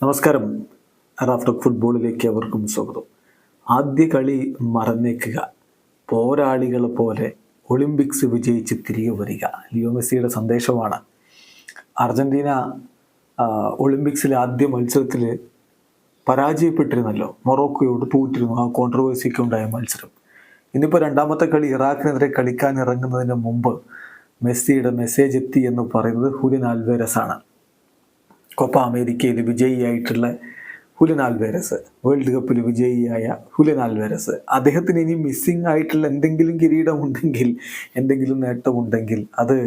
നമസ്കാരം. റാഫ്റ്റോക്ക് ഫുട്ബോളിലേക്ക് അവർക്കും സ്വാഗതം. ആദ്യ കളി മറന്നേക്കുക, പോരാളികളെ പോലെ ഒളിമ്പിക്സ് വിജയിച്ച് തിരികെ വരിക. ലിയോ മെസ്സിയുടെ സന്ദേശമാണ്. അർജന്റീന ഒളിമ്പിക്സിലെ ആദ്യ മത്സരത്തിൽ പരാജയപ്പെട്ടിരുന്നല്ലോ, മൊറോക്കോയോട് തോറ്റിരുന്നു. ആ കോൺട്രവേഴ്സിക്ക് ഉണ്ടായ മത്സരം. ഇന്നിപ്പോൾ രണ്ടാമത്തെ കളി ഇറാഖിനെതിരെ കളിക്കാൻ ഇറങ്ങുന്നതിന് മുമ്പ് മെസ്സിയുടെ മെസ്സേജ് എത്തി എന്ന് പറയുന്നത് ഹുലിൻ ആൽവേരസ് ആണ്. കോപ്പ അമേരിക്കയിൽ വിജയിയായിട്ടുള്ള ഹുലിൻ ആൽവേരസ്, വേൾഡ് കപ്പിൽ വിജയിയായ ഹുലിൻ ആൽവേരസ്, അദ്ദേഹത്തിന് ഇനി മിസ്സിംഗ് ആയിട്ടുള്ള എന്തെങ്കിലും കിരീടമുണ്ടെങ്കിൽ, എന്തെങ്കിലും നേട്ടമുണ്ടെങ്കിൽ അത്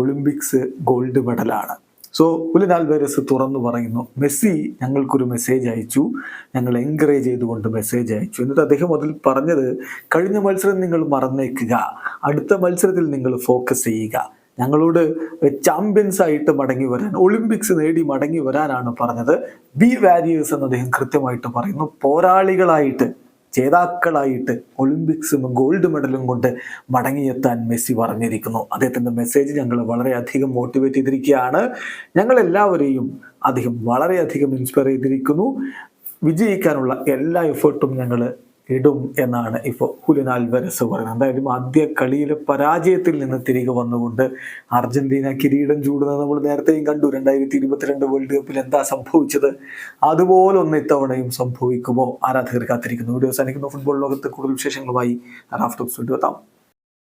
ഒളിമ്പിക്സ് ഗോൾഡ് മെഡലാണ്. സോ ഹുലിൻ ആൽവേരസ് തുറന്നു പറയുന്നു, മെസ്സി ഞങ്ങൾക്കൊരു മെസ്സേജ് അയച്ചു, ഞങ്ങൾ എൻകറേജ് ചെയ്തുകൊണ്ട് മെസ്സേജ് അയച്ചു. എന്നിട്ട് അദ്ദേഹം അതിൽ പറഞ്ഞത്, കഴിഞ്ഞ മത്സരം നിങ്ങൾ മറന്നേക്കുക, അടുത്ത മത്സരത്തിൽ നിങ്ങൾ ഫോക്കസ് ചെയ്യുക, ഞങ്ങളോട് ചാമ്പ്യൻസ് ആയിട്ട് മടങ്ങി വരാൻ, ഒളിമ്പിക്സ് നേടി മടങ്ങി വരാനാണ് പറഞ്ഞത്. ബി വാരിയേഴ്സ് എന്ന് അദ്ദേഹം കൃത്യമായിട്ട് പറയുന്നു. പോരാളികളായിട്ട്, ജേതാക്കളായിട്ട് ഒളിമ്പിക്സും ഗോൾഡ് മെഡലും കൊണ്ട് മടങ്ങിയെത്താൻ മെസ്സി പറഞ്ഞിരിക്കുന്നു. അദ്ദേഹത്തിൻ്റെ മെസ്സേജ് ഞങ്ങൾ വളരെയധികം മോട്ടിവേറ്റ് ചെയ്തിരിക്കുകയാണ്. ഞങ്ങളെല്ലാവരെയും അദ്ദേഹം വളരെയധികം ഇൻസ്പയർ ചെയ്തിരിക്കുന്നു. വിജയിക്കാനുള്ള എല്ലാ എഫേർട്ടും ഞങ്ങൾ ഇടും എന്നാണ് ഇപ്പോൾ ഹുലിൻ ആൽവേരസ് പറയുന്നത്. എന്തായാലും ആദ്യ കളിയിലെ പരാജയത്തിൽ നിന്ന് തിരികെ വന്നുകൊണ്ട് അർജന്റീന കിരീടം ചൂടുന്നത് നമ്മൾ നേരത്തെയും കണ്ടു. 2022 വേൾഡ് കപ്പിൽ എന്താ സംഭവിച്ചത്, അതുപോലെ ഒന്ന് ഇത്തവണയും സംഭവിക്കുമോ? ആരാധകർ കാത്തിരിക്കുന്നു. വീഡിയോ അവസാനിക്കുന്നു. ഫുട്ബോൾ ലോകത്ത് കൂടുതൽ വിശേഷങ്ങളുമായി റാഫ്റ്റോക്സ് എത്താം.